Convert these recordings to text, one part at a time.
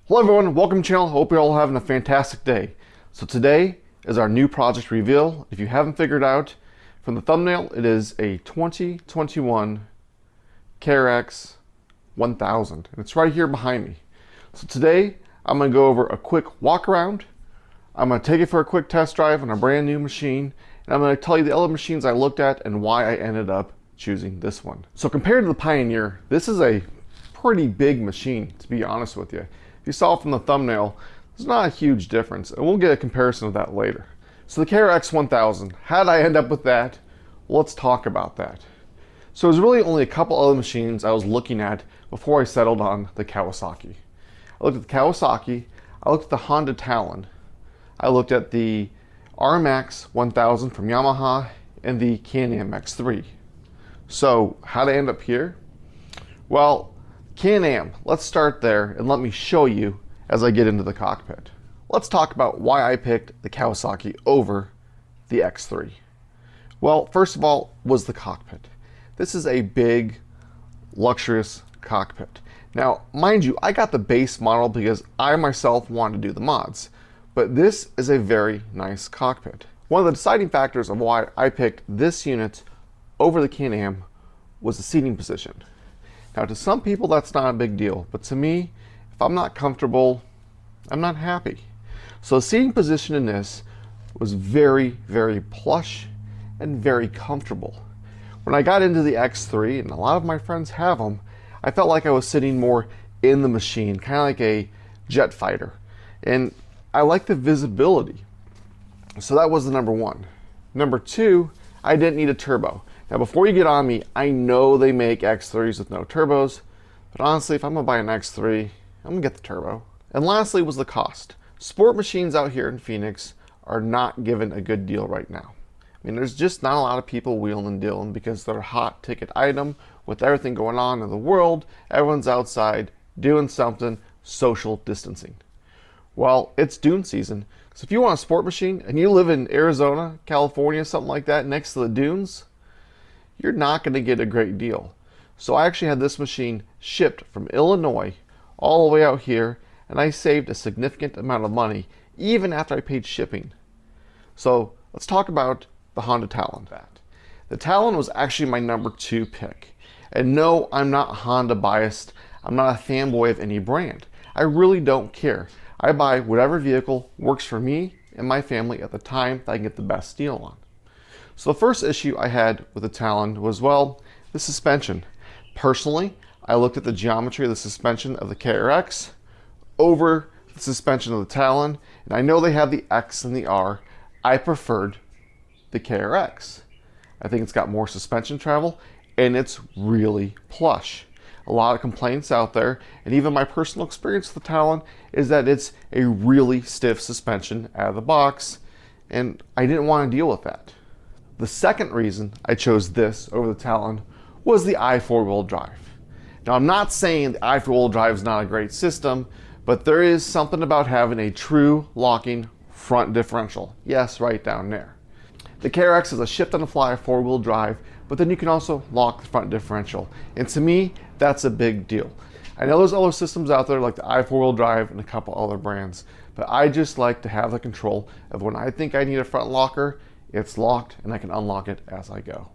Hello everyone, welcome to the channel. Hope you're all having a fantastic day. So today is our new project reveal. If you haven't figured out from the thumbnail, it is a 2021 KRX 1000 and it's right here behind me. So today I'm going to go over a quick walk around. I'm going to take it for a quick test drive on a brand new machine, and I'm going to tell you the other machines I looked at and why I ended up choosing this one. So compared to the Pioneer, this is a pretty big machine, to be honest with you. If you saw from the thumbnail, there's not a huge difference, and we'll get a comparison of that later. So the KRX 1000, how did I end up with that? Well, let's talk about that. So there's really only a couple other machines I was looking at before I settled on the Kawasaki. I looked at the Kawasaki, I looked at the Honda Talon, I looked at the RMX 1000 from Yamaha, and the Can-Am X3. So how did I end up here? Well, Can-Am, let's start there and let me show you as I get into the cockpit. Let's talk about why I picked the Kawasaki over the X3. Well, first of all, was the cockpit. This is a big, luxurious cockpit. Now, mind you, I got the base model because I myself wanted to do the mods, but this is a very nice cockpit. One of the deciding factors of why I picked this unit over the Can-Am was the seating position. Now, to some people, that's not a big deal, but to me, if I'm not comfortable, I'm not happy. So the seating position in this was very, very plush and very comfortable. When I got into the X3, and a lot of my friends have them, I felt like I was sitting more in the machine, kind of like a jet fighter. And I like the visibility. So that was the number one. Number two, I didn't need a turbo. Now, before you get on me, I know they make X3s with no turbos, but honestly, if I'm gonna buy an X3, I'm gonna get the turbo. And lastly was the cost. Sport machines out here in Phoenix are not given a good deal right now. I mean, there's just not a lot of people wheeling and dealing because they're a hot ticket item with everything going on in the world. Everyone's outside doing something, social distancing. Well, it's dune season, so if you want a sport machine and you live in Arizona, California, something like that, next to the dunes, you're not going to get a great deal. So I actually had this machine shipped from Illinois all the way out here, and I saved a significant amount of money even after I paid shipping. So let's talk about the Honda Talon. The Talon was actually my number 2 pick. And no, I'm not Honda biased. I'm not a fanboy of any brand. I really don't care. I buy whatever vehicle works for me and my family at the time that I can get the best deal on. So the first issue I had with the Talon was, well, the suspension. Personally, I looked at the geometry of the suspension of the KRX over the suspension of the Talon, and I know they have the X and the R. I preferred the KRX. I think it's got more suspension travel, and it's really plush. A lot of complaints out there, and even my personal experience with the Talon is that it's a really stiff suspension out of the box, and I didn't want to deal with that. The second reason I chose this over the Talon was the i4-wheel drive. Now, I'm not saying the i4-wheel drive is not a great system, but there is something about having a true locking front differential. Yes, right down there. The KRX is a shift-on-the-fly 4-wheel drive, but then you can also lock the front differential. And to me, that's a big deal. I know there's other systems out there like the i4-wheel drive and a couple other brands, but I just like to have the control of when I think I need a front locker, it's locked and I can unlock it as I go.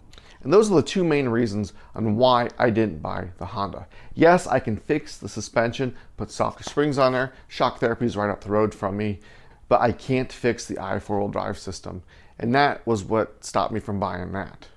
And those are the 2 main reasons on why I didn't buy the Honda. Yes, I can fix the suspension, put softer springs on there, shock therapy is right up the road from me, but I can't fix the i4-wheel drive system. And that was what stopped me from buying that.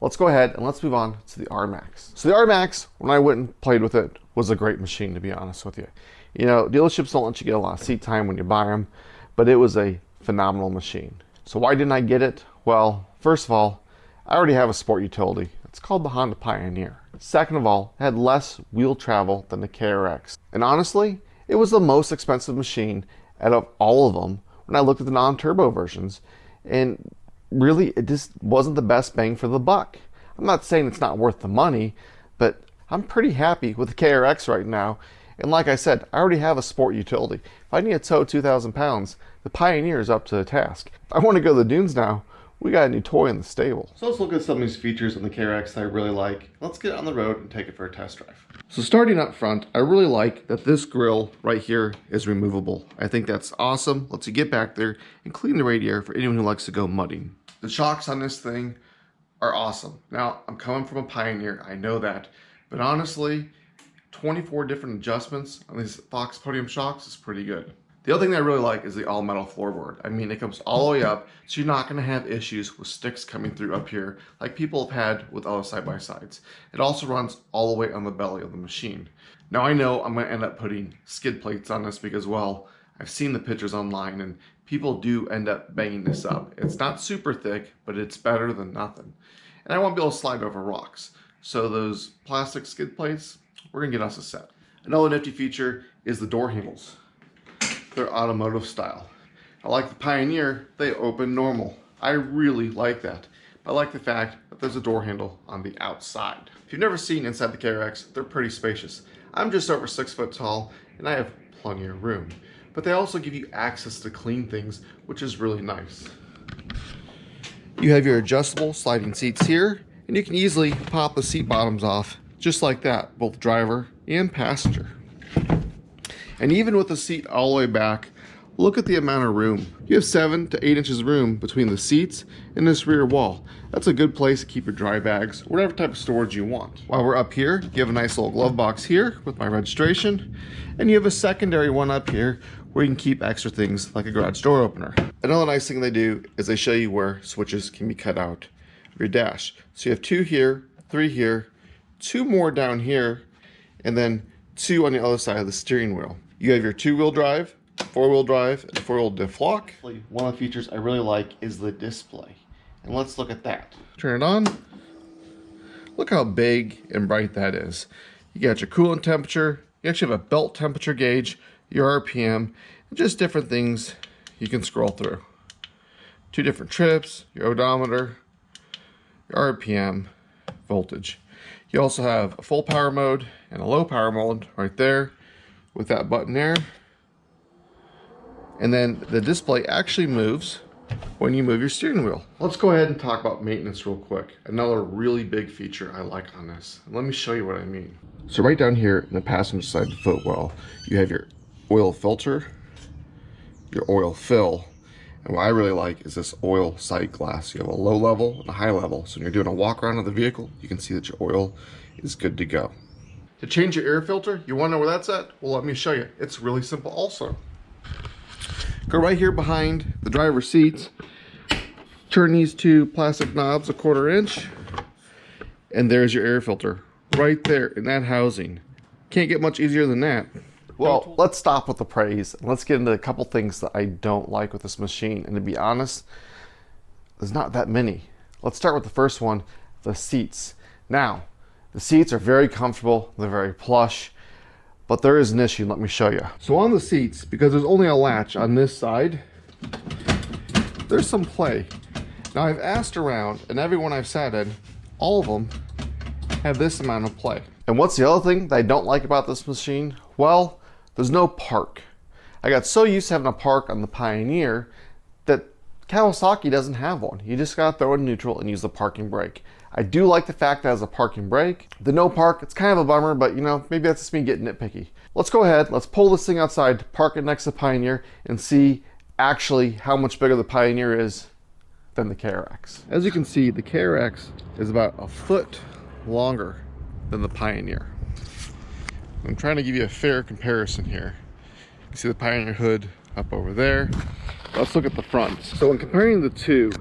Let's go ahead and let's move on to the RMAX. So the RMAX, when I went and played with it, was a great machine, to be honest with you. You know, dealerships don't let you get a lot of seat time when you buy them, but it was a phenomenal machine. So why didn't I get it? Well, first of all, I already have a sport utility. It's called the Honda Pioneer. Second of all, it had less wheel travel than the KRX. And honestly, it was the most expensive machine out of all of them when I looked at the non-turbo versions. And really, it just wasn't the best bang for the buck. I'm not saying it's not worth the money, but I'm pretty happy with the KRX right now. And like I said, I already have a sport utility. If I need to tow 2,000 pounds, the Pioneer is up to the task. If I want to go to the dunes now, we got a new toy in the stable. So let's look at some of these features on the KRX that I really like. Let's get on the road and take it for a test drive. So starting up front, I really like that this grill right here is removable. I think that's awesome. Lets you get back there and clean the radiator for anyone who likes to go mudding. The shocks on this thing are awesome. Now, I'm coming from a Pioneer, I know that, but honestly, 24 different adjustments on these Fox Podium shocks is pretty good. The other thing that I really like is the all metal floorboard. I mean, it comes all the way up, so you're not gonna have issues with sticks coming through up here like people have had with other side-by-sides. It also runs all the way on the belly of the machine. Now I know I'm gonna end up putting skid plates on this because, well, I've seen the pictures online and people do end up banging this up. It's not super thick, but it's better than nothing. And I want to be able to slide over rocks. So those plastic skid plates, we're gonna get us a set. Another nifty feature is the door handles. They're automotive style. I like the Pioneer, they open normal. I really like that. I like the fact that there's a door handle on the outside. If you've never seen inside the KRX, they're pretty spacious. I'm just over 6 foot tall and I have plenty of room. But they also give you access to clean things, which is really nice. You have your adjustable sliding seats here, and you can easily pop the seat bottoms off just like that, both driver and passenger. And even with the seat all the way back, look at the amount of room. You have 7 to 8 inches of room between the seats and this rear wall. That's a good place to keep your dry bags, whatever type of storage you want. While we're up here, you have a nice little glove box here with my registration, and you have a secondary one up here where you can keep extra things like a garage door opener. Another nice thing they do is they show you where switches can be cut out of your dash. So you have 2 here, 3 here, 2 more down here, and then 2 on the other side of the steering wheel. You have your 2-wheel drive, 4-wheel drive, and 4-wheel diff lock. One of the features I really like is the display. And let's look at that. Turn it on. Look how big and bright that is. You got your coolant temperature. You actually have a belt temperature gauge, your RPM, and just different things you can scroll through. 2 different trips, your odometer, your RPM, voltage. You also have a full power mode and a low power mode right there with that button there. And then the display actually moves when you move your steering wheel. Let's go ahead and talk about maintenance real quick. Another really big feature I like on this. And let me show you what I mean. So right down here in the passenger side of the footwell, you have your oil filter, your oil fill, and what I really like is this oil sight glass. You have a low level and a high level, so when you're doing a walk around of the vehicle, you can see that your oil is good to go. To change your air filter, you want to know where that's at? Well, let me show you. It's really simple also. Go right here behind the driver's seats, turn these 2 plastic knobs 1/4 inch, and there's your air filter right there in that housing. Can't get much easier than that. Well, let's stop with the praise and let's get into a couple things that I don't like with this machine. And to be honest, there's not that many. Let's start with the first one, the seats. Now, the seats are very comfortable, they're very plush, but there is an issue, let me show you. So on the seats, because there's only a latch on this side, there's some play. Now I've asked around, and everyone I've sat in, all of them have this amount of play. And what's the other thing that I don't like about this machine? Well, there's no park. I got so used to having a park on the Pioneer that Kawasaki doesn't have one. You just gotta throw in neutral and use the parking brake. I do like the fact that it has a parking brake. The no park, it's kind of a bummer, but you know, maybe that's just me getting nitpicky. Let's go ahead, let's pull this thing outside, park it next to the Pioneer, and see actually how much bigger the Pioneer is than the KRX. As you can see, the KRX is about a foot longer than the Pioneer. I'm trying to give you a fair comparison here. You can see the Pioneer hood up over there. Let's look at the front. So when comparing the 2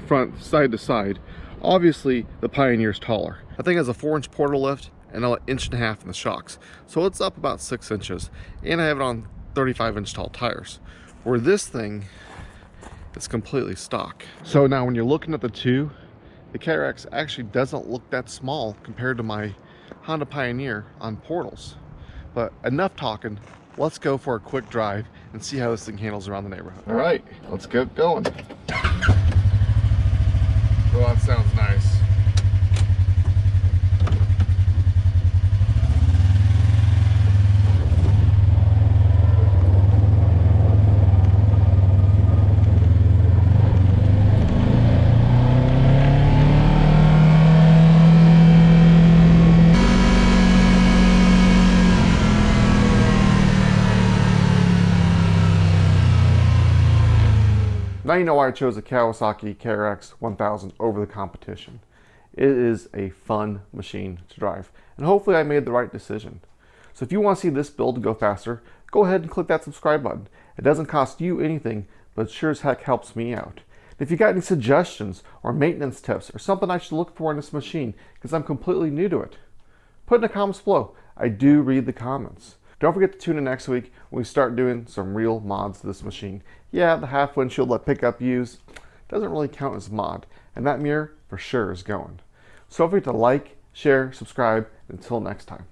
front side to side, obviously the Pioneer is taller. I think it has a 4-inch portal lift and an 1.5 inches in the shocks. So it's up about 6 inches. And I have it on 35-inch tall tires. Where this thing is completely stock. So now when you're looking at the 2, the KRX actually doesn't look that small compared to my Honda Pioneer on portals. But enough talking, let's go for a quick drive and see how this thing handles around the neighborhood. All right, let's get going. Oh, that sounds nice. So now you know why I chose the Kawasaki X3 over the competition. It is a fun machine to drive, and hopefully I made the right decision. So if you want to see this build go faster, go ahead and click that subscribe button. It doesn't cost you anything, but it sure as heck helps me out. If you got any suggestions or maintenance tips or something I should look for in this machine, because I'm completely new to it, put in the comments below. I do read the comments. Don't forget to tune in next week when we start doing some real mods to this machine. Yeah, the half windshield that pickup used doesn't really count as mod, and that mirror for sure is going. So don't forget to like, share, subscribe, and until next time.